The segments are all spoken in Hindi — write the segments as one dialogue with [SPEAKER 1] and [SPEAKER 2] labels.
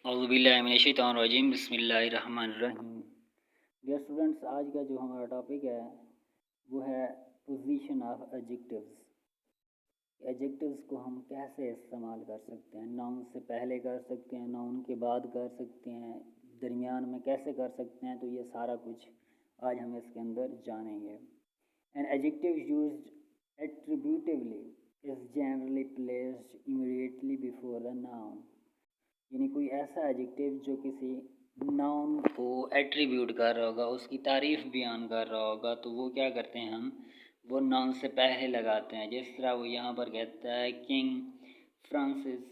[SPEAKER 1] औज़ुबिल्लाहिमिनश्शैतानिर्रजीम बिस्मिल्लाहिर्रहमानिर्रहीम। डियर स्टूडेंट्स, आज का जो हमारा टॉपिक है वो है पोजीशन ऑफ एडजेक्टिव्स। एडजेक्टिव्स को हम कैसे इस्तेमाल कर सकते हैं। नाउन से पहले कर सकते हैं, नाउन के बाद कर सकते हैं, दरमियान में कैसे कर सकते हैं। तो ये सारा कुछ आज हम इसके अंदर जानेंगे। An adjective used attributively is generally placed immediately before the noun. यानी कोई ऐसा एडजेक्टिव जो किसी नाउन को एट्रीब्यूट कर रहा होगा, उसकी तारीफ़ बयान कर रहा होगा, तो वो क्या करते हैं, हम वो नाउन से पहले लगाते हैं। जिस तरह वो यहाँ पर कहता है, king Francis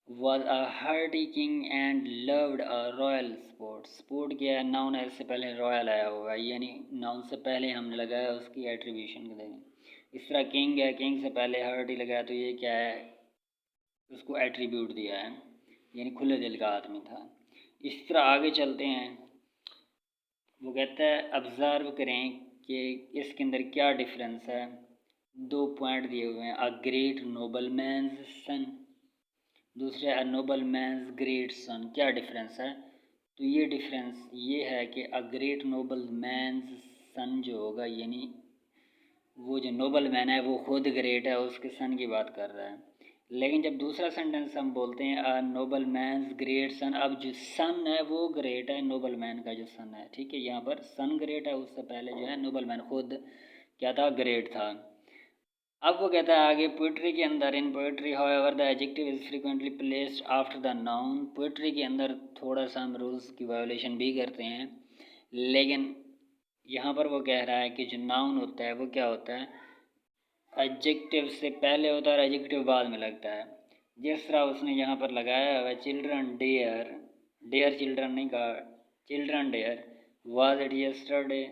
[SPEAKER 1] was a hearty king and loved a royal sport. Sport क्या है, नाउन है, इससे पहले रॉयल आया होगा, यानी नाउन से पहले हमने लगाया उसकी एट्रीब्यूशन देंगे। इस तरह किंग है, किंग से पहले हार्टी लगाया, तो ये क्या है, उसको एट्रीब्यूट दिया है, यानी खुले दिल का आदमी था। इस तरह आगे चलते हैं। वो कहता है ऑब्ज़र्व करें कि इसके अंदर क्या डिफरेंस है। दो पॉइंट दिए हुए हैं, a great noble man's son, दूसरे a noble man's great son. क्या डिफरेंस है? तो ये डिफरेंस ये है कि a great noble man's son जो होगा, यानी वो जो नोबल मैन है वो खुद ग्रेट है, उसके सन की बात कर रहा है। लेकिन जब दूसरा सेंटेंस हम बोलते हैं a noble man's great son, अब जो सन है वो ग्रेट है, नोबल मैन का जो सन है, ठीक है। यहाँ पर सन ग्रेट है, उससे पहले जो है नोबल मैन खुद क्या था, ग्रेट था। अब वो कहता है आगे, पोइट्री के अंदर, in poetry however the adjective is frequently placed after the noun. Poetry के अंदर थोड़ा सा हम रूल्स की वायोलेशन भी करते हैं, लेकिन यहाँ पर वो कह रहा है कि जो नाउन होता है वो क्या होता है, एडजेक्टिव से पहले होता है और एडजेक्टिव बाद में लगता है। जिस तरह उसने यहाँ पर लगाया हुआ है, चिल्ड्रन डेयर, डेयर चिल्ड्रन नहीं कहा, children there was it yesterday,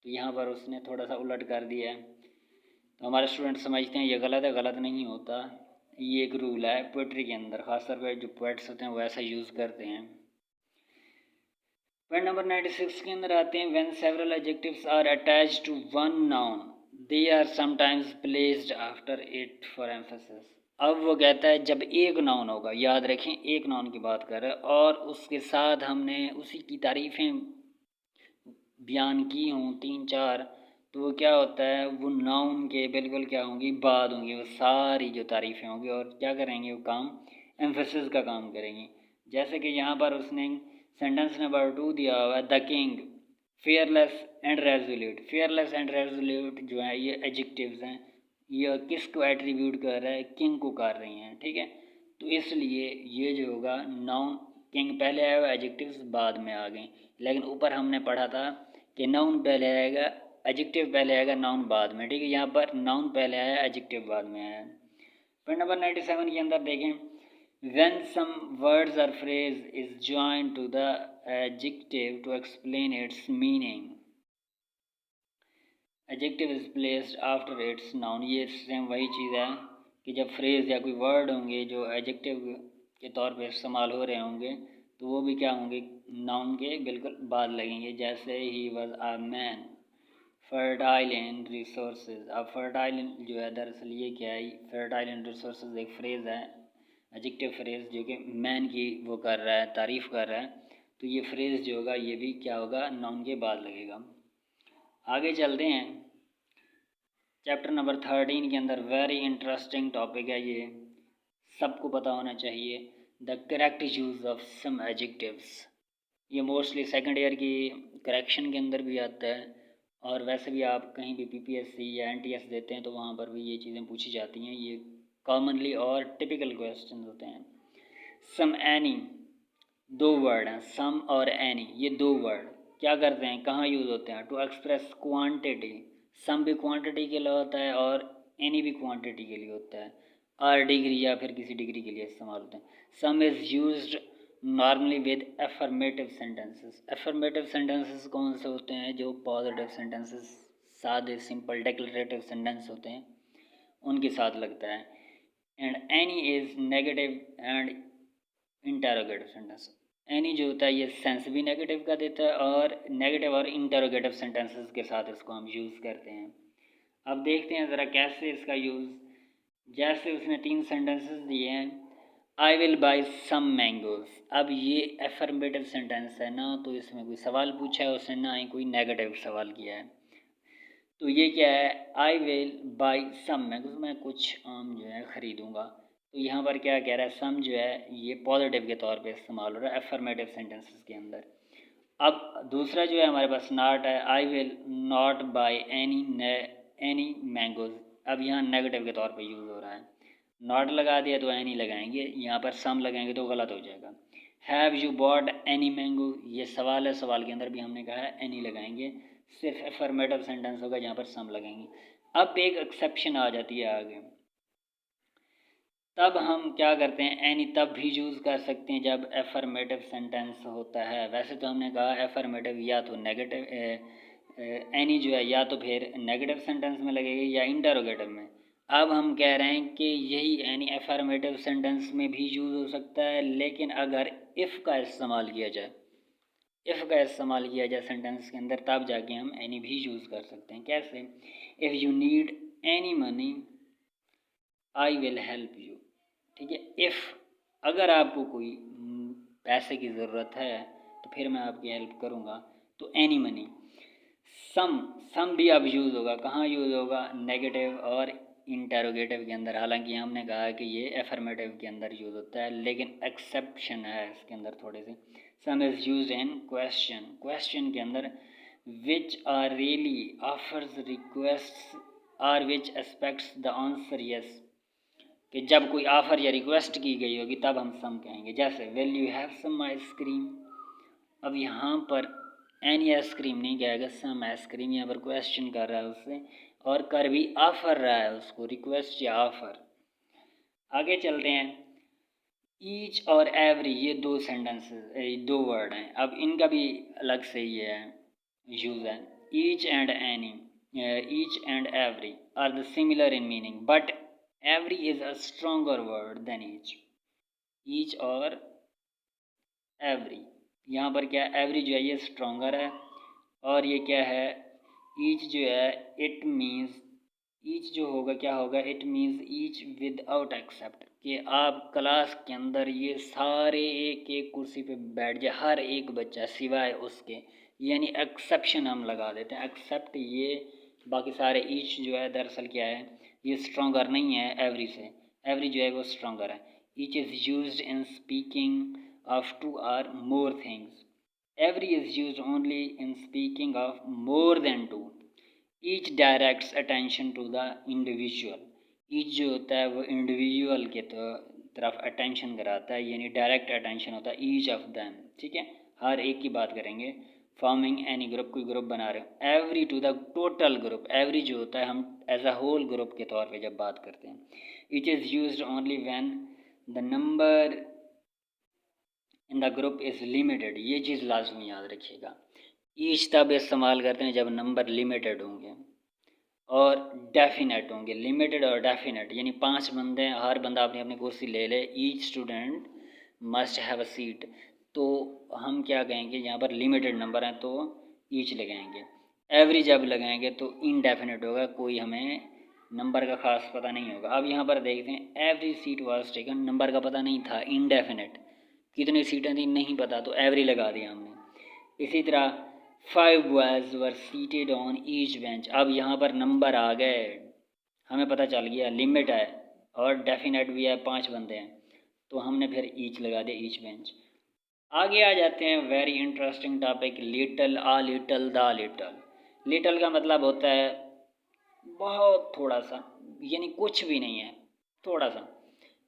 [SPEAKER 1] तो यहाँ पर उसने थोड़ा सा उलट कर दिया है। तो हमारे स्टूडेंट समझते हैं ये गलत है, गलत नहीं होता, ये एक रूल है पोइट्री के अंदर, खासतौर पर जो पोइट्स होते हैं वो ऐसा यूज़ करते हैं। पॉइंट नंबर 96 के अंदर आते हैं, when several adjectives are attached to one noun they are sometimes placed after it for emphasis. अब वो कहता है जब एक नाउन होगा, याद रखें एक नाउन की बात कर रहे हैं, और उसके साथ हमने उसी की तारीफ़ें बयान की हों तीन चार, तो वो क्या होता है, वो नाउन के बिल्कुल क्या होंगी, बाद होंगी, वो सारी जो तारीफ़ें होंगी और क्या करेंगे, वो काम एम्फेसिस का काम करेंगी। जैसे कि यहाँ पर उसने सेंटेंस नंबर 2 दिया हुआ है, the king fearless and resolute. Fearless and resolute जो है ये एडजेक्टिव्स हैं, ये किसको एट्रीब्यूट कर रहा है, किंग को कर रही हैं, ठीक है। तो इसलिए ये जो होगा, नाउन किंग पहले आया हुआ, एडजेक्टिव्स बाद में आ गए। लेकिन ऊपर हमने पढ़ा था कि नाउन पहले आएगा, एडजेक्टिव पहले आएगा, नाउन बाद में, ठीक है। यहाँ पर नाउन पहले आया, एडजेक्टिव बाद में आया। पॉइंट नंबर 97 के अंदर देखें, when some words or phrase is joined to the adjective to explain its meaning, adjective is placed after its noun। ये सेम वही चीज़ है कि जब फ्रेज़ या कोई वर्ड होंगे जो एडजेक्टिव के तौर पे इस्तेमाल हो रहे होंगे, तो वो भी क्या होंगे, नाउन के बिल्कुल बाद लगेंगे। जैसे he was a man fertile in resources. अब फर्टाइल जो है, दरअसल ये क्या है, फर्टाइल इन रिसोर्सेज एक फ्रेज़ है, एडजेक्टिव फ्रेज़ जो कि मैन की वो कर रहा है, तारीफ़ कर रहा है, तो ये फ्रेज़ जो होगा ये भी क्या होगा, नाउन के बाद लगेगा। आगे चलते हैं, चैप्टर नंबर 13 के अंदर वेरी इंटरेस्टिंग टॉपिक है, ये सबको पता होना चाहिए, the correct use of some adjectives. ये मोस्टली सेकंड ईयर की करेक्शन के अंदर भी आता है, और वैसे भी आप कहीं भी पीपीएससी या एनटीएस देते हैं तो वहाँ पर भी ये चीज़ें पूछी जाती हैं, ये कॉमनली और टिपिकल क्वेश्चन होते हैं। सम एनी, दो वर्ड हैं, सम और एनी, ये दो वर्ड क्या करते हैं, कहाँ यूज़ होते हैं, टू एक्सप्रेस क्वांटिटी। सम भी क्वांटिटी के लिए होता है और एनी भी क्वांटिटी के लिए होता है, और डिग्री या फिर किसी डिग्री के लिए इस्तेमाल होते हैं। सम is used normally with affirmative sentences. Affirmative sentences कौन से होते हैं, जो पॉजिटिव सेंटेंसेस, सादे सिंपल डिक्लेरेटिव सेंटेंस होते हैं, उनके साथ लगता है। And any is negative and interrogative sentence. Any जो होता है ये सेंस भी नेगेटिव का देता है, और नेगेटिव और इंटरोगेटिव सेंटेंसेस के साथ इसको हम यूज़ करते हैं। अब देखते हैं ज़रा कैसे इसका यूज़। जैसे उसने 3 सेंटेंसेस दिए हैं, I will buy some mangoes. अब ये एफर्मेटिव सेंटेंस है ना, तो इसमें कोई सवाल पूछा है उसने, ना ही कोई नेगेटिव सवाल किया है। तो ये क्या है, I will buy some mangoes, मैं कुछ आम जो है ख़रीदूँगा। तो यहाँ पर क्या कह रहा है, सम जो है ये पॉजिटिव के तौर पे इस्तेमाल हो रहा है एफर्मेटिव सेंटेंसेस के अंदर। अब दूसरा जो है हमारे पास नॉट है, I will not by any mangoes. अब यहाँ नेगेटिव के तौर पे यूज़ हो रहा है, नॉट लगा दिया तो एनी लगाएंगे, यहाँ पर सम लगाएंगे तो गलत हो जाएगा। Have you bought any mango, ये सवाल है, सवाल के अंदर भी हमने कहा है एनी लगाएंगे, सिर्फ एफर्मेटिव सेंटेंस होगा जहाँ पर सम लगेंगे। अब एक एक्सेप्शन आ जाती है आगे, तब हम क्या करते हैं, एनी तब भी यूज़ कर सकते हैं जब एफर्मेटिव सेंटेंस होता है। वैसे तो हमने कहा एफर्मेटिव या तो नेगेटिव, एनी जो है या तो फिर नेगेटिव सेंटेंस में लगेगी या इंटरोगेटिव में। अब हम कह रहे हैं कि यही एनी एफर्मेटिव सेंटेंस में भी यूज़ हो सकता है, लेकिन अगर इफ़ का इस्तेमाल किया जाए, इफ़ का इस्तेमाल किया जाए सेंटेंस के अंदर, तब जाके हम एनी भी यूज़ कर सकते हैं। कैसे, if you need any money I will help you. ठीक है, इफ़ अगर आपको कोई पैसे की ज़रूरत है तो फिर मैं आपकी हेल्प करूँगा। तो एनी मनी। सम भी अब यूज़ होगा, कहाँ यूज़ होगा, नेगेटिव और इंटेरोगेटिव के अंदर। हालांकि हमने कहा कि ये एफर्मेटिव के अंदर यूज़ होता है, लेकिन एक्सेप्शन है इसके अंदर थोड़े से। Some is use in question, question के अंदर which are really offers request are which expects the answer yes, कि जब कोई ऑफ़र या रिक्वेस्ट की गई होगी तब हम सम कहेंगे। जैसे will you have some ice cream, अब यहाँ पर एनी आइसक्रीम नहीं कहेगा, सम आइसक्रीम। यहाँ पर क्वेश्चन कर रहा है उससे, और कर भी ऑफ़र रहा है उसको, रिक्वेस्ट या ऑफ़र। आगे चलते हैं, ईच और एवरी, ये दो सेंटेंसेस, दो वर्ड हैं। अब इनका भी अलग से ये है यूज़ है। Each and any, each and every are the similar in meaning, but every is a stronger word than each. Each और एवरी, यहाँ पर क्या एवरी जो है ये स्ट्रोंगर है, और ये क्या है, ईच जो है इट मीन्स, ईच जो होगा क्या होगा, it means each without except, कि आप क्लास के अंदर ये सारे एक एक कुर्सी पे बैठ जाए, हर एक बच्चा सिवाय उसके, यानी एक्सेप्शन हम लगा देते हैं, एक्सेप्ट ये बाकी सारे। ईच जो है दरअसल क्या है, ये स्ट्रोंगर नहीं है एवरी से, एवरी जो है वो स्ट्रोंगर है। Each is used in speaking of two or more things. Every is used only in speaking of more than two. Each directs attention to the individual. Each जो होता है वो इंडिविजुअल के तरफ अटेंशन कराता है, यानी डायरेक्ट अटेंशन होता है ईच ऑफ दैम। ठीक है, हर एक की बात करेंगे। फॉर्मिंग एनी ग्रुप, कोई ग्रुप बना रहे हो। Every two the total group, every जो होता है हम एज अ होल ग्रुप के तौर पे जब बात करते हैं। It is used only when the number in the group is limited, ये चीज़ लाजमी याद रखिएगा। ईच तब इस्तेमाल करते हैं जब नंबर लिमिटेड होंगे और डेफिनेट होंगे। लिमिटेड और डेफिनेट, यानी 5 बंदे हैं, हर बंदा अपनी अपनी कुर्सी ले ले, each student must have a seat, तो हम क्या कहेंगे, यहाँ पर लिमिटेड नंबर हैं तो ईच लगाएंगे। एवरी जब लगाएंगे तो इनडेफिनेट होगा, कोई हमें नंबर का ख़ास पता नहीं होगा। अब यहाँ पर देखते हैं, every seat was taken, number का पता नहीं था, इनडेफिनेट कितनी सीटें थी नहीं पता, तो एवरी लगा दिया हमने। इसी तरह 5 boys were seated on each bench, अब यहाँ पर नंबर आ गए, हमें पता चल गया लिमिट है और डेफिनेट भी है, 5 बंदे हैं, तो हमने फिर ईच लगा दिया, ईच बेंच। आगे आ जाते हैं, very interesting topic, little, a little, the little. Little का मतलब होता है बहुत थोड़ा सा, यानी कुछ भी नहीं है, थोड़ा सा।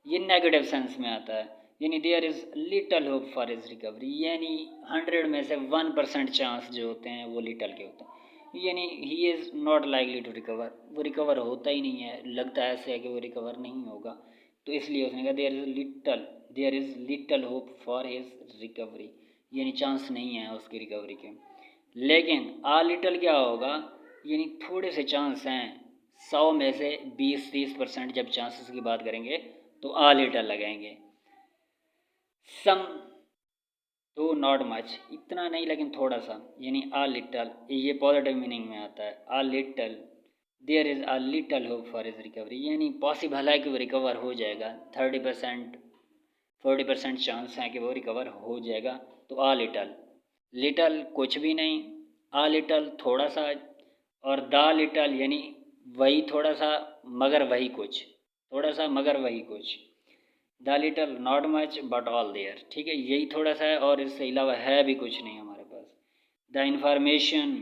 [SPEAKER 1] ये नेगेटिव सेंस में आता है, यानी there is little hope for his recovery, यानी 100 में से 1% चांस जो होते हैं वो लिटल के होते हैं, यानी he is not likely to recover, वो रिकवर होता ही नहीं है, लगता है ऐसे है कि वो रिकवर नहीं होगा, तो इसलिए उसने कहा there is little hope for his recovery, यानी चांस नहीं है उसकी रिकवरी के। लेकिन आ लिटल क्या होगा, यानी थोड़े से चांस हैं, 100 में से 20-30% जब चांसेस की बात करेंगे तो आ लिटल लगाएंगे। सम तो नॉट मच, इतना नहीं लेकिन थोड़ा सा, यानी आ लिटल, ये पॉजिटिव मीनिंग में आता है। A little, there is a little hope for his recovery, यानी पॉसिबल है कि वो रिकवर हो जाएगा, 30% 40% चांस है कि वो रिकवर हो जाएगा। तो आ लिटल, लिटल कुछ भी नहीं, आ लिटल थोड़ा सा, और द लिटल यानी वही थोड़ा सा मगर वही कुछ, थोड़ा सा मगर वही कुछ। The little not much but all there, ठीक है, यही थोड़ा सा है और इससे अलावा है भी कुछ नहीं हमारे पास। The information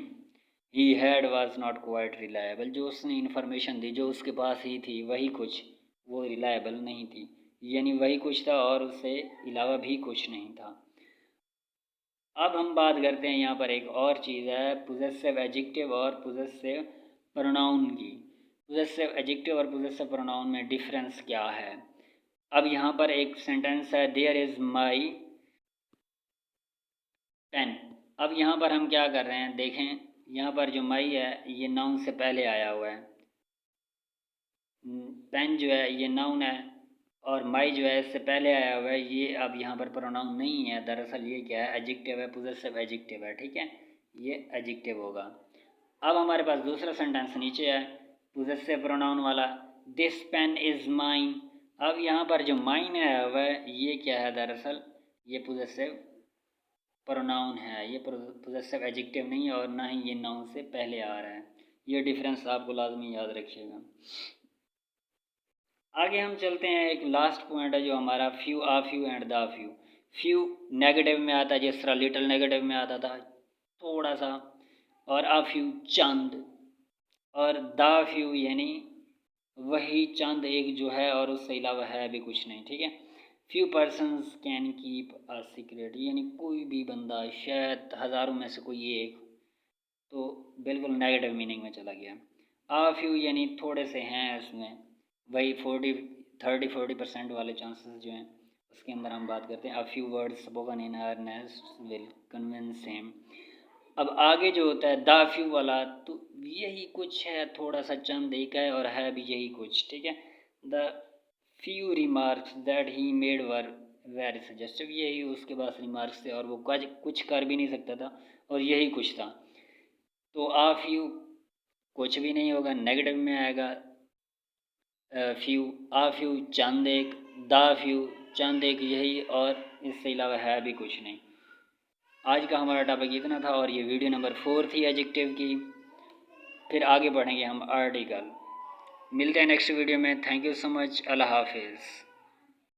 [SPEAKER 1] he had was not quite reliable, जो उसने इंफॉर्मेशन दी जो उसके पास ही थी वही कुछ, वो रिलायबल नहीं थी, यानी वही कुछ था और उससे अलावा भी कुछ नहीं था। अब हम बात करते हैं यहाँ पर एक और चीज़ है पोजेसिव एडजेक्टिव और पोजेसिव प्रोनाउन की। पोजेसिव एडजेक्टिव और पोजेसिव प्रोनाउन में डिफरेंस क्या है। अब यहाँ पर एक सेंटेंस है देयर इज़ माई पेन। अब यहाँ पर हम क्या कर रहे हैं, देखें यहाँ पर जो माई है ये नाउन से पहले आया हुआ है, पेन जो है ये नाउन है और माई जो है इससे पहले आया हुआ है, ये अब यहाँ पर प्रोनाउन नहीं है, दरअसल ये क्या है, एडजेक्टिव है, पोजेसिव एडजेक्टिव है, ठीक है, ये एडजेक्टिव होगा। अब हमारे पास दूसरा सेंटेंस नीचे है पोजेसिव प्रोनाउन वाला, दिस पेन इज़ माइन। अब यहाँ पर जो माइन आया हुआ है ये क्या है, दरअसल ये पोजेसिव प्रोनाउन है, ये पोजेसिव एडजेक्टिव नहीं है और ना ही ये नाउन से पहले आ रहा है। ये डिफरेंस आपको लाजमी याद रखिएगा। आगे हम चलते हैं, एक लास्ट पॉइंट है जो हमारा few, uh few and the few. Few negative में आता है, जिस तरह लिटिल नेगेटिव में आता था थोड़ा सा, और आ फ्यू चंद, और द फ्यू यानी वही चंद एक जो है और उससे अलावा है भी कुछ नहीं, ठीक है। Few persons can keep a secret, यानी कोई भी बंदा, शायद हज़ारों में से कोई एक, तो बिल्कुल नेगेटिव मीनिंग में चला गया। आ फ्यू यानी थोड़े से हैं, इसमें वही 30-40% वाले चांसेस जो हैं उसके अंदर हम बात करते हैं। A few words spoken in earnest will convince him. अब आगे जो होता है द फ्यू वाला, तो यही कुछ है, थोड़ा सा चंद एक है और है भी यही कुछ, ठीक है। The few remarks that he made were very suggestive, यही उसके पास रिमार्क्स थे और वो कुछ कर भी नहीं सकता था और यही कुछ था। तो आ फ्यू कुछ भी नहीं होगा, नेगेटिव में आएगा। फ्यू, आ फ्यू चंद एक, द फ्यू चंद एक यही, और इससे अलावा है भी कुछ नहीं। आज का हमारा टॉपिक इतना था और ये वीडियो नंबर 4 थी एडजेक्टिव की। फिर आगे बढ़ेंगे हम आर्टिकल। मिलते हैं नेक्स्ट वीडियो में। Thank you so much. अल्लाह हाफिज़।